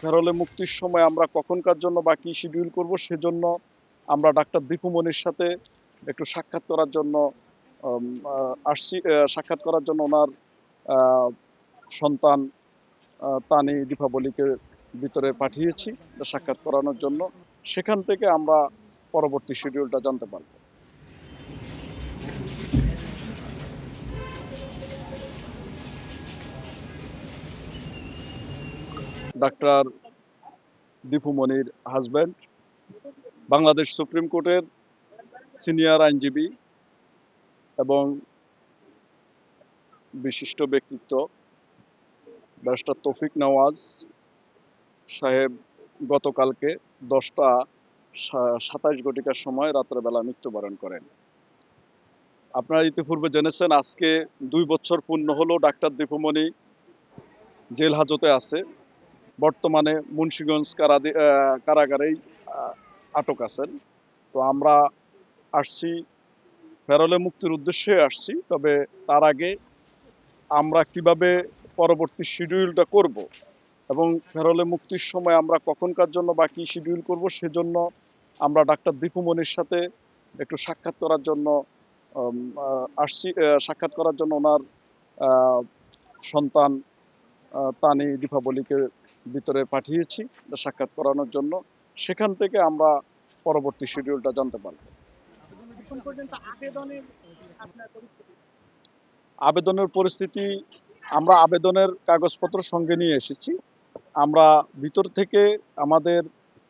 ফেরলে মুক্তির সময় আমরা কখনকার জন্য বা কি শিডিউল করব সেজন্য আমরা ডাক্তার দীপু মনির সাথে একটু সাক্ষাৎ করার জন্য আসছি। সাক্ষাৎ করার জন্য ওনার সন্তান তানি দীপাবলিকে ভিতরে পাঠিয়েছি সাক্ষাৎ করানোর জন্য। সেখান থেকে আমরা পরবর্তী শিডিউলটা জানতে পারব। ডাক্তার দীপু মনির হাজব্যান্ড, বাংলাদেশ সুপ্রিম কোর্টের সিনিয়র আইনজীবী এবং বিশিষ্ট ব্যক্তিত্ব ব্যারিস্টার তৌফিক নওয়াজ সাহেব গতকালকে 10:27 সময় রাত্রেবেলা মৃত্যুবরণ করেন। আপনারা ইতিপূর্বে জেনেছেন আজকে 2 বছর পূর্ণ হলো ডাক্তার দীপু মনি জেল হাজতে আছে। বর্তমানে মুন্সিগঞ্জ কারাগারেই আটক আছেন। তো আমরা আসছি ফেরলে মুক্তির উদ্দেশ্যে আসছি, তবে তার আগে আমরা কিভাবে পরবর্তী শিডিউলটা করব এবং ফেরলে মুক্তির সময় আমরা কখনকার জন্য বা কি শিডিউল করব সেজন্য আমরা ডাক্তার দীপু মনির সাথে একটু সাক্ষাৎ করার জন্য আসছি। সাক্ষাৎ করার জন্য ওনার সন্তান তানি দীপাবলিকে ভিতরে পাঠিয়েছি সাক্ষাৎ করানোর জন্য। সেখান থেকে আমরা পরবর্তী শিডিউলটা জানতে পারব। আবেদনের পরিস্থিতি, আমরা আবেদনের কাগজপত্র সঙ্গে নিয়ে এসেছি। আমরা ভিতর থেকে আমাদের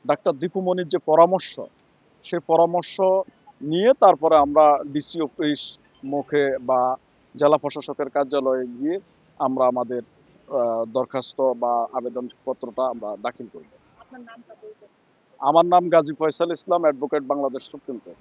ডাক্তার দীপু মনির যে পরামর্শ, সেই পরামর্শ নিয়ে তারপরে আমরা ডিসি অফিস মুখে বা জেলা প্রশাসকের কার্যালয়ে গিয়ে আমরা আমাদের দরখাস্ত বা আবেদনপত্রটা আমরা দাখিল করব। আমার নাম Gazi Faisal Islam, advocate, Bangladesh supreme court.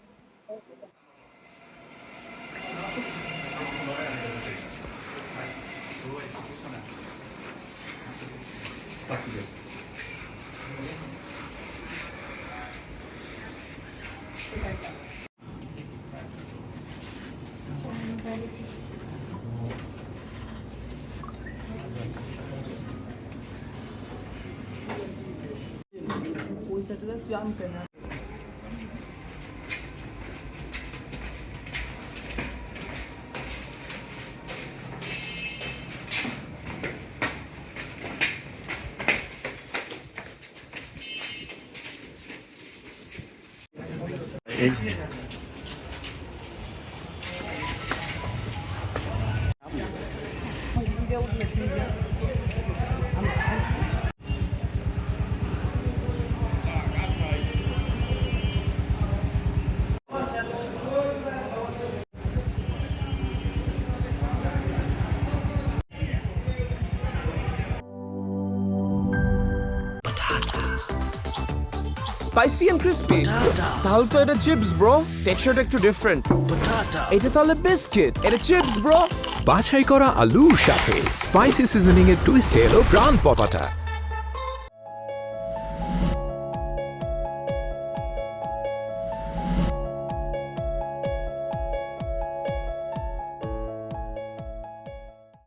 Spicy and crispy. তাহলে তো এটা চিপস ব্রো, টেক্সচারটা একটু ডিফারেন্ট। এটা তাহলে বিস্কিট, এটা চিপস ব্রো। বাছাই করা আলুর সাথে স্পাইসি সিজনিং এর টুইস্ট এলো প্রাণ পটাটা।